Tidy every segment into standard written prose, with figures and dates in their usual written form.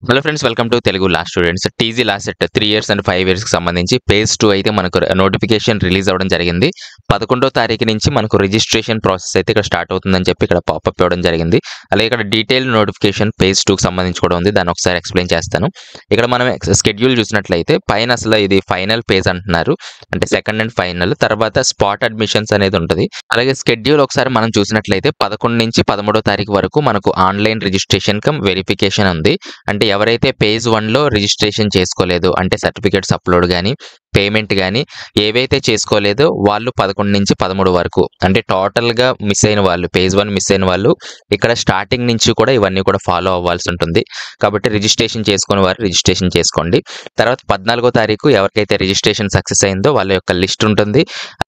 Hello friends, welcome to Telugu law students. TG law set 3 years and 5 ఇయర్స్‌కి సంబంధించి phase 2 అయితే మనకు నోటిఫికేషన్ రిలీజ్ అవ్వడం జరిగింది. 11వ తారీఖు నుంచి మనకు రిజిస్ట్రేషన్ ప్రాసెస్ అయితే ఇక్కడ స్టార్ట్ అవుతుందని చెప్పి ఇక్కడ పాపప్ ఇవ్వడం జరిగింది. అలాగే ఇక్కడ డీటెయిల్డ్ నోటిఫికేషన్ ఫేజ్ 2కి సంబంధించి కూడా ఉంది. దాన్ని ఒకసారి ఎక్స్‌ప్లెయిన్ చేస్తాను. ఇక్కడ మనం షెడ్యూల్ చూసినట్లయితే పైన అసలు ఇది ఫైనల్ ఫేజ్ అంటున్నారు. అంటే సెకండ్ అండ్ ఫైనల్. తర్వాత స్పాట్ అడ్మిషన్స్ అనేది ఉంటది. అలాగే షెడ్యూల్ ఒకసారి మనం చూసినట్లయితే 11 నుంచి 13వ తారీఖు వరకు మనకు ఆన్‌లైన్ రిజిస్ట్రేషన్ కమ్ వెరిఫికేషన్ ఉంది. అంటే ఎవరైతే ఫేజ్ 1లో రిజిస్ట్రేషన్ చేసుకోలేదో, అంటే సర్టిఫికేట్స్ అప్‌లోడ్ గాని, పేమెంట్ గాని ఏవైతే చేసుకోలేదో వాళ్ళు 11 నుంచి 13 వరకు, అంటే టోటల్‌గా మిస్ అయిన వాళ్ళు, ఫేజ్ 1 మిస్ అయిన వాళ్ళు ఇక్కడ స్టార్టింగ్ నుంచి కూడా ఇవన్నీ కూడా ఫాలో అవ్వాల్సి ఉంటుంది. కాబట్టి రిజిస్ట్రేషన్ చేసుకునే వారు రిజిస్ట్రేషన్ చేసుకోండి. తర్వాత 14వ తారీఖు ఎవరికైతే రిజిస్ట్రేషన్ సక్సెస్ అయిందో వాళ్ళ యొక్క లిస్ట్ ఉంటుంది.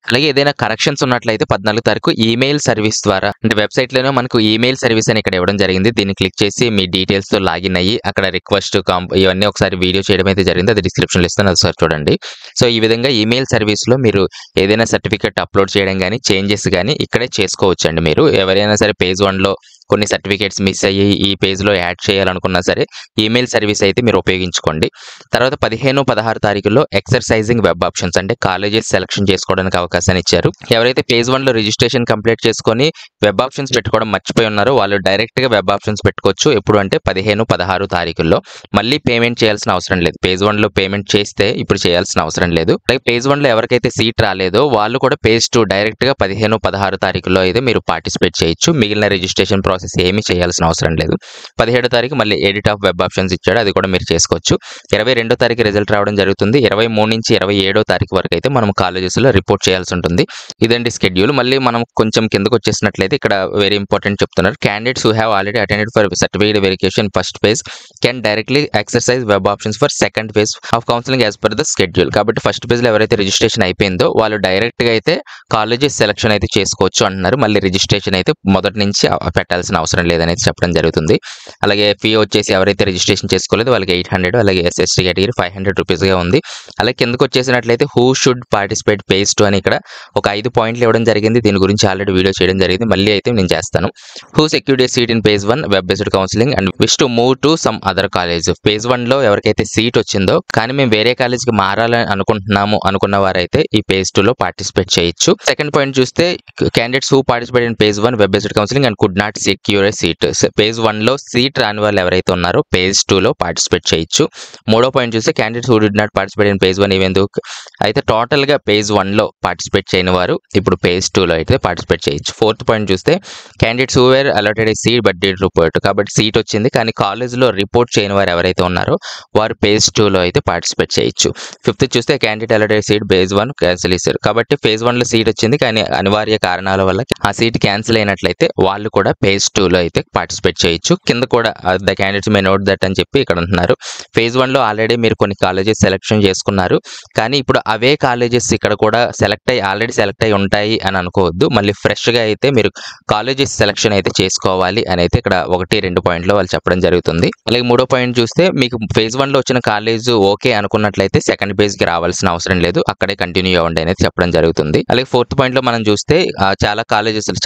అలాగే ఏదైనా కరెక్షన్స్ ఉన్నట్లయితే 14వ తారీఖు ఈమెయిల్ సర్వీస్ ద్వారా, అంటే వెబ్‌సైట్‌లోనే మనకు ఈమెయిల్ సర్వీస్ అని ఇక్కడ ఇవ్వడం జరిగింది. దీన్ని క్లిక్ చేసి మీ డీటెయిల్స్‌తో లాగిన్ అయ్యి అక్కడ రిక్వెస్ట్ ఇవన్నీ ఒకసారి వీడియో చేయడం అయితే జరిగింది. అది డిస్క్రిప్షన్‌లో ఇస్తాను, అది ఒకసారి చూడండి. సో ఈ విధంగా ఈమెయిల్ సర్వీస్‌లో మీరు ఏదైనా సర్టిఫికేట్ అప్‌లోడ్ చేయడం గాని, చేంజెస్ గాని ఇక్కడే చేసుకోవచ్చండి మీరు. ఎవరైనా సరే ఫేజ్ 1లో కొన్ని సర్టిఫికేట్స్ మిస్ అయ్యి ఈ పేజ్‌లో యాడ్ చేయాలనుకున్నా సరే ఈమెయిల్ సర్వీస్ అయితే మీరు ఉపయోగించుకోండి. తర్వాత 15, 16 తారీఖుల్లో ఎక్సర్సైజింగ్ వెబ్ ఆప్షన్స్, అంటే కాలేజెస్ సెలక్షన్ చేసుకోవడానికి అవకాశాన్ని ఇచ్చారు. ఎవరైతే ఫేజ్ 1లో రిజిస్ట్రేషన్ కంప్లీట్ చేసుకొని వెబ్ ఆప్షన్స్ పెట్టుకోవడం మర్చిపోయి ఉన్నారో వాళ్ళు డైరెక్ట్‌గా వెబ్ ఆప్షన్స్ పెట్టుకోవచ్చు. ఎప్పుడు అంటే 15, 16 తారీఖుల్లో. మళ్ళీ పేమెంట్ చేయాల్సిన అవసరం లేదు. ఫేజ్ 1లో పేమెంట్ చేస్తే ఇప్పుడు చేయాల్సిన అవసరం లేదు. అలాగే ఫేజ్ 1లో ఎవరికైతే సీట్ రాలేదో వాళ్ళు కూడా ఫేజ్ 2 డైరెక్ట్‌గా 15, 16 తారీఖుల్లో అయితే మీరు పార్టిసిపేట్ చేయొచ్చు. మిగిలిన రిజిస్ట్రేషన్ ప్రాసెస్ ఏమీ చేయాల్సిన అవసరం లేదు. 17వ తారీఖు మళ్ళీ ఎడిట్ ఆఫ్ వెబ్ ఆప్షన్స్ ఇచ్చాడు, అది కూడా మీరు చేసుకోవచ్చు. 22వ తారీఖు రిజల్ట్ రావడం జరుగుతుంది. 23 నుంచి 27వ తారీఖు వరకు అయితే మనం కాలేజెస్‌లో రిపోర్ట్ చేయాల్సి ఉంటుంది. ఇదండి షెడ్యూల్. మళ్ళీ మనం కొంచెం కిందకు వచ్చేసినట్లయితే ఇక్కడ వెరీ ఇంపార్టెంట్ చెప్తున్నారు. Candidates who have already attended for certificate verification first phase can directly exercise web options for second phase of counselling as per the schedule. కాబట్టి ఫస్ట్ ఫేజ్‌లో ఎవరైతే రిజిస్ట్రేషన్ అయిపోయిందో వాళ్ళు డైరెక్ట్‌గా అయితే కాలేజెస్ సెలక్షన్ అయితే చేసుకోవచ్చు అంటున్నారు. మళ్ళీ రిజిస్ట్రేషన్ అయితే మొదటి నుంచి పెట్టాల్సిన అవసరం లేదనేది చెప్పడం జరుగుతుంది. అలాగే ఫీ వచ్చేసి ఎవరైతే రిజిస్ట్రేషన్ చేసుకోలేదో వాళ్ళకి 800, అలాగే ఎస్ఎస్టీ కేటగిరీ 500 రూపీస్‌గా ఉంది. అలాగే కిందకు వచ్చేసినట్లయితే హూ షుడ్ పార్టిసిపేట్ ఫేజ్ 2 అని ఇక్కడ ఒక 5 పాయింట్లు ఇవ్వడం జరిగింది. దీని గురించి ఆల్రెడీ వీడియో చేయడం జరిగింది. మళ్ళీ అయితే నేను చేస్తాను. Who secured a seat in phase 1 web based counselling and wish to move to some other college. Phase 1లో ఎవరికైతే సీట్ వచ్చిందో కానీ మేము వేరే కాలేజ్‌కి మారాలని అనుకుంటున్నాము అనుకున్న వారైతే ఈ ఫేజ్ 2లో పార్టిసిపేట్ చేయొచ్చు. సెకండ్ పాయింట్ చూస్తే candidates who participate in phase 1 web based counselling and could not secure a seat. Phase 1లో సీట్ రాని వాళ్ళు ఎవరైతే ఉన్నారో ఫేజ్ 2లో పార్టిసిపేట్ చేయొచ్చు. మూడో పాయింట్ చూస్తే candidates who did not participate in phase 1 even though, అయితే టోటల్‌గా ఫేజ్ 1లో పార్టిసిపేట్ చేయని వారు ఇప్పుడు ఫేజ్ 2లో అయితే పార్టిసిపేట్ చేయొచ్చు. ఫోర్త్ పాయింట్ చూస్తే candidates who were allotted a seat but did report. కాబట్టి సీట్ వచ్చింది కానీ కాలేజ్‌లో రిపోర్ట్ చేయని వారు ఎవరైతే ఉన్నారో వారు ఫేజ్ 2లో అయితే పార్టిసిపేట్ చేయొచ్చు. ఫిఫ్త్ చూస్తే candidate allotted seat phase 1 cancel చేశారు. కాబట్టి ఫేజ్ 1లో సీట్ వచ్చింది కానీ అనివార్య కారణాల వల్ల ఆ సీట్ క్యాన్సిల్ అయినట్లయితే వాళ్ళు కూడా ఫేజ్ 2లో అయితే పార్టిసిపేట్ చేయొచ్చు. కింద కూడా the candidates may not that అని చెప్పి ఇక్కడ అంటున్నారు. ఫేజ్ 1లో ఆల్రెడీ మీరు కొన్ని కాలేజెస్ సెలెక్షన్ చేసుకున్నారు కానీ ఇప్పుడు అవే కాలేజెస్ ఇక్కడ కూడా ఆల్రెడీ సెలెక్ట్ అయి ఉంటాయి అని అనుకోవద్దు. మళ్ళీ ఫ్రెష్‌గా అయితే మీరు కాలేజెస్ సెలెక్షన్ అయితే చేసుకోవాలి అని అయితే ఇక్కడ 1, 2 పాయింట్‌లో వాళ్ళు చెప్పడం జరుగుతుంది. అలాగే మూడో పాయింట్ చూస్తే మీకు ఫేజ్ 1లో వచ్చిన కాలేజ్ ఓకే అనుకున్నట్లయితే సెకండ్ ఫేజ్‌కి రావాల్సిన అవసరం లేదు, అక్కడే కంటిన్యూ అవ్వండి అనేది చెప్పడం జరుగుతుంది. అలాగే ఫోర్త్ పాయింట్‌లో మనం చూస్తే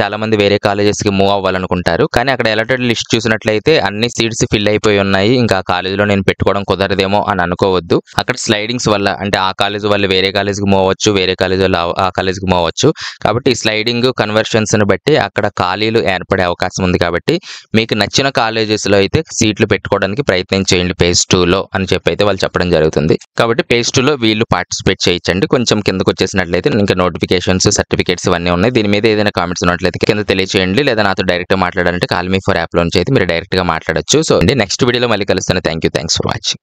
చాలా మంది వేరే కాలేజెస్‌కి మూవ్ అవ్వాలనుకుంటారు కానీ అక్కడ అలాటెడ్ లిస్ట్ చూసినట్లయితే అన్ని సీట్స్ ఫిల్ అయిపోయి ఉన్నాయి. ఇంకా కాలేజ్‌లో నేను పెట్టుకోవడం కుదరదేమో అని అనుకోవద్దు. అక్కడ స్లైడింగ్స్ వల్ల, అంటే ఆ కాలేజ్ వాళ్ళు వేరే కాలేజ్‌కి మూవ్ అవ్వచ్చు, వేరే కాలేజ్ వాళ్ళు ఆ కాలేజ్‌కి మూవ్ అవ్వచ్చు. కాబట్టి స్లైడింగ్ కన్వర్షన్స్‌ని బట్టి అక్కడ ఖాళీలు ఏర్పడే అవకాశం ఉంది. కాబట్టి మీకు నచ్చిన కాలేజెస్‌లో అయితే సీట్లు పెట్టుకోవడానికి ప్రయత్నం చేయండి ఫేజ్ 2లో అని చెప్పి అయితే వాళ్ళు చెప్పడం జరుగుతుంది. కాబట్టి ఫేజ్ 2లో వీళ్ళు పార్టిసిపేట్ చేయొచ్చండి. కొంచెం కిందకు వచ్చేసినట్లయితే ఇంకా నోటిఫికేషన్స్, సర్టిఫికేట్స్ ఇవన్నీ ఉన్నాయి. దీని మీద ఏదైనా కామెంట్స్ ఉన్నట్లయితే కింద తెలియజేయండి, లేదా నాతో డైరెక్ట్‌గా మాట్లాడాలంటే కాల్ మీ ఫర్ యాప్‌లో నుంచి అయితే మీరు డైరెక్ట్‌గా మాట్లాడొచ్చు. సో నెక్స్ట్ వీడియోలో మళ్ళీ కలుస్తాను. Thanks for watching.